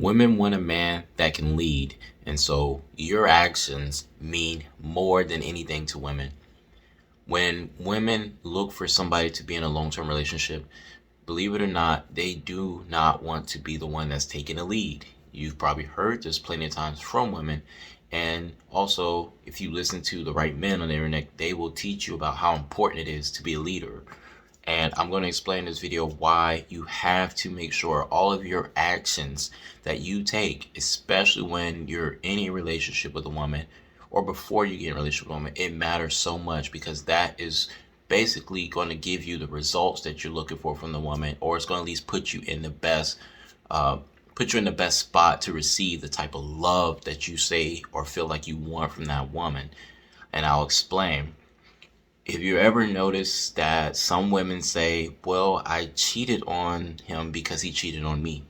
Women want a man that can lead, and so your actions mean more than anything to women. When women look for somebody to be in a long term relationship, believe it or not, they do not want to be the one that's taking the lead. You've probably heard this plenty of times from women. And also, if you listen to the right men on the internet, they will teach you about how important it is to be a leader. And I'm going to explain in this video why you have to make sure all of your actions that you take, especially when you're in a relationship with a woman or before you get in a relationship with a woman, it matters so much because that is basically going to give you the results that you're looking for from the woman, or it's going to at least uh, put you in the best spot to receive the type of love that you say or feel like you want from that woman. And I'll explain. If you ever notice that some women say, well, I cheated on him because he cheated on me,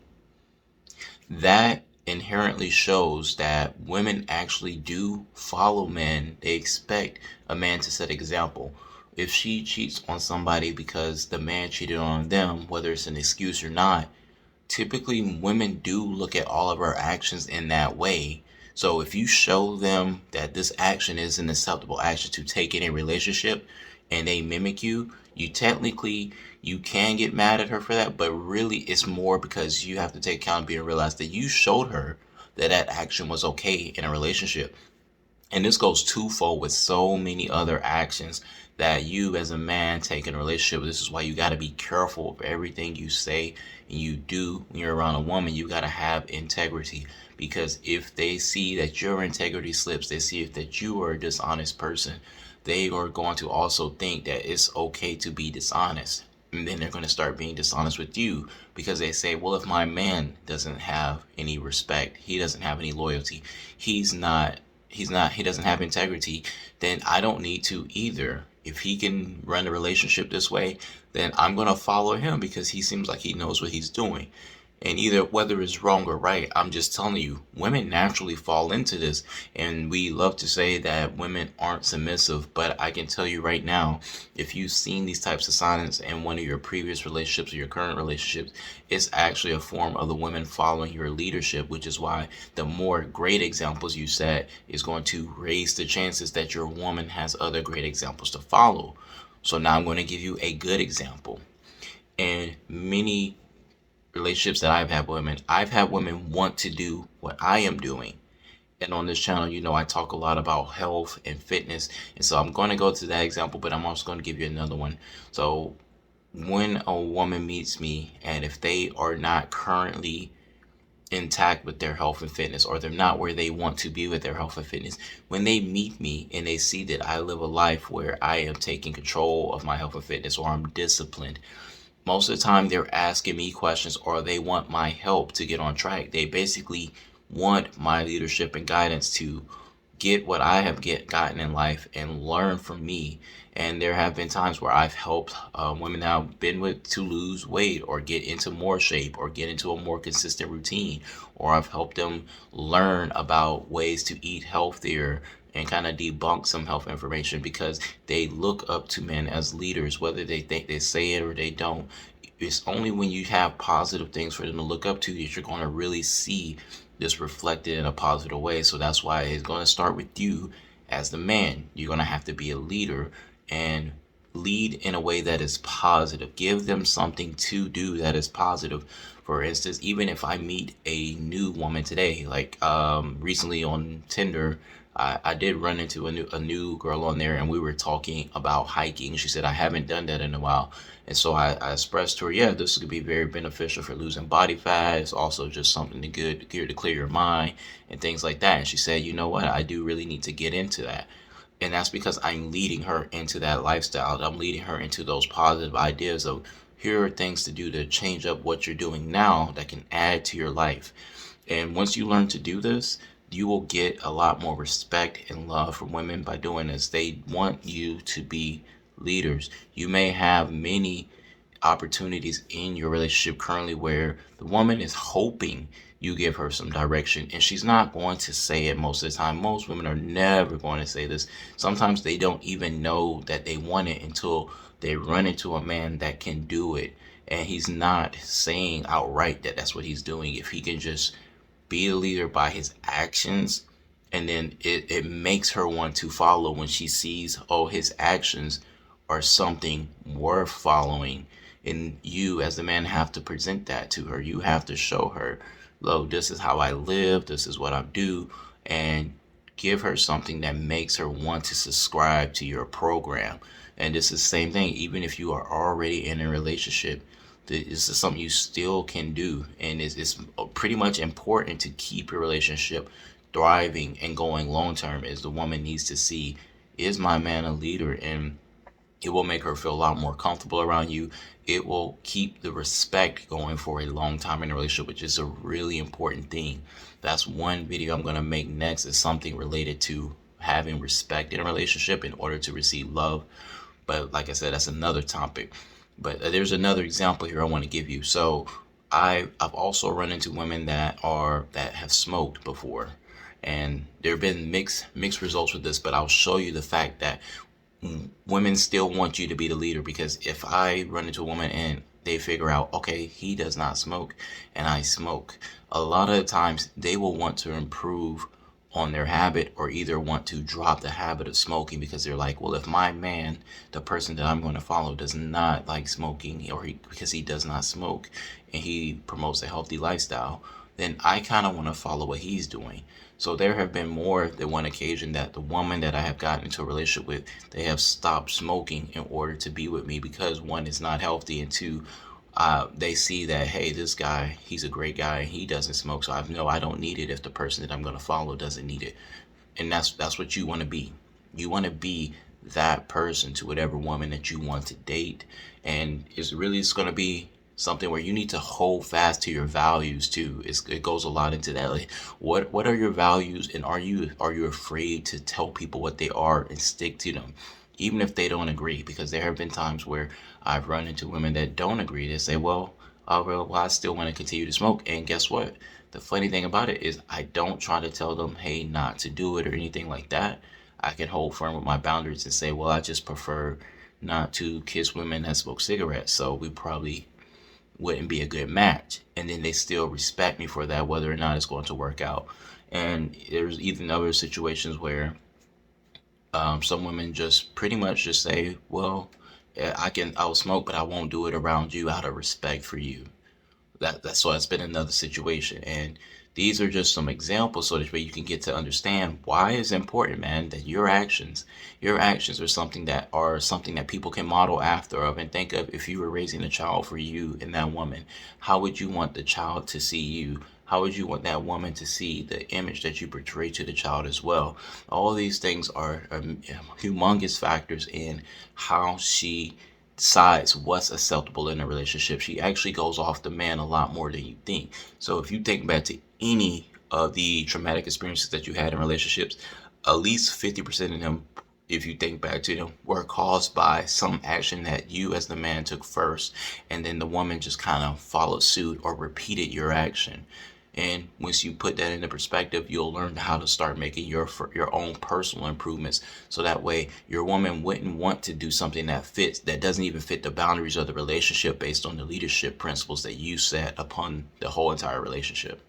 that inherently shows that women actually do follow men. They expect a man to set example. If she cheats on somebody because the man cheated on them, whether it's an excuse or not, typically women do look at all of our actions in that way. So if you show them that this action is an acceptable action to take in a relationship and they mimic you, you can get mad at her for that, but really it's more because you have to take accountability and realize that you showed her that that action was okay in a relationship. And this goes twofold with so many other actions that you as a man take in a relationship. This is why you got to be careful of everything you say and you do when you're around a woman. You got to have integrity, because if they see that your integrity slips, they see that you are a dishonest person, they are going to also think that it's okay to be dishonest. And then they're going to start being dishonest with you because they say, well, if my man doesn't have any respect, he doesn't have any loyalty, he doesn't have integrity, then I don't need to either. If he can run a relationship this way, then I'm going to follow him because he seems like he knows what he's doing. And either whether it's wrong or right, I'm just telling you, women naturally fall into this. And we love to say that women aren't submissive, but I can tell you right now, if you've seen these types of signs in one of your previous relationships or your current relationships, it's actually a form of the women following your leadership, which is why the more great examples you set is going to raise the chances that your woman has other great examples to follow. So now I'm going to give you a good example. And many relationships that I've had women want to do what I am doing. And on this channel, I talk a lot about health and fitness. And so I'm going to go to that example, but I'm also going to give you another one. So when a woman meets me, and if they are not currently intact with their health and fitness, or they're not where they want to be with their health and fitness, when they meet me and they see that I live a life where I am taking control of my health and fitness, or I'm disciplined, most of the time they're asking me questions or they want my help to get on track. They basically want my leadership and guidance to get what I have gotten in life and learn from me. And there have been times where I've helped women that I've been with to lose weight or get into more shape or get into a more consistent routine, or I've helped them learn about ways to eat healthier and kind of debunk some health information, because they look up to men as leaders, whether they think they say it or they don't. It's only when you have positive things for them to look up to that you're going to really see this reflected in a positive way. So that's why it's going to start with you as the man. You're going to have to be a leader and lead in a way that is positive. Give them something to do that is positive. For instance, even if I meet a new woman today, like recently on Tinder, I did run into a new girl on there, and we were talking about hiking. She said, I haven't done that in a while. And so I expressed to her, yeah, this could be very beneficial for losing body fat. It's also just something to clear your mind and things like that. And she said, you know what? I do really need to get into that. And that's because I'm leading her into that lifestyle. I'm leading her into those positive ideas of, here are things to do to change up what you're doing now that can add to your life. And once you learn to do this, you will get a lot more respect and love from women by doing this. They want you to be leaders. You may have many opportunities in your relationship currently where the woman is hoping you give her some direction, and she's not going to say it most of the time. Most women are never going to say this. Sometimes they don't even know that they want it until they run into a man that can do it, and he's not saying outright that that's what he's doing. If he can just be a leader by his actions, and then it makes her want to follow when she sees, oh, his actions are something worth following. And you as the man have to present that to her. You have to show her, look, this is how I live, this is what I do, and give her something that makes her want to subscribe to your program. And it's the same thing, even if you are already in a relationship, this is something you still can do. And it's pretty much important to keep your relationship thriving and going long term. Is the woman needs to see, is my man a leader? And it will make her feel a lot more comfortable around you. It will keep the respect going for a long time in a relationship, which is a really important thing. That's one video I'm going to make next, is something related to having respect in a relationship in order to receive love. But like I said, that's another topic. But there's another example here I want to give you. So I've also run into women that have smoked before, and there have been mixed results with this. But I'll show you the fact that women still want you to be the leader, because if I run into a woman and they figure out, okay, he does not smoke and I smoke, a lot of the times they will want to improve on their habit, or either want to drop the habit of smoking, because they're like, well, if my man, the person that I'm going to follow, does not like smoking, or because he does not smoke and he promotes a healthy lifestyle, then I kind of want to follow what he's doing. So there have been more than one occasion that the woman that I have gotten into a relationship with, they have stopped smoking in order to be with me, because one, is not healthy, and two, they see that, hey, this guy, he's a great guy, he doesn't smoke, so I don't need it if the person that I'm going to follow doesn't need it. And that's what you want to be. You want to be that person to whatever woman that you want to date. And it's going to be something where you need to hold fast to your values too. It goes a lot into that. Like, what are your values, and are you afraid to tell people what they are and stick to them, even if they don't agree? Because there have been times where I've run into women that don't agree. They say, well, I still want to continue to smoke. And guess what? The funny thing about it is, I don't try to tell them, hey, not to do it or anything like that. I can hold firm with my boundaries and say, well, I just prefer not to kiss women that smoke cigarettes, so we probably wouldn't be a good match. And then they still respect me for that, whether or not it's going to work out. And there's even other situations where some women just pretty much just say, well, yeah, I'll smoke, but I won't do it around you out of respect for you. That's been another situation. And these are just some examples, so that way you can get to understand why it's important, man, that your actions are something that people can model after of. And think of, if you were raising a child for you and that woman, how would you want the child to see you? How would you want that woman to see the image that you portray to the child as well? All these things are humongous factors in how she decides what's acceptable in a relationship. She actually goes off the man a lot more than you think. So if you think back to any of the traumatic experiences that you had in relationships, at least 50% of them, if you think back to them, were caused by some action that you as the man took first, and then the woman just kind of followed suit or repeated your action. And once you put that into perspective, you'll learn how to start making your own personal improvements. So that way, your woman wouldn't want to do something that doesn't even fit the boundaries of the relationship, based on the leadership principles that you set upon the whole entire relationship.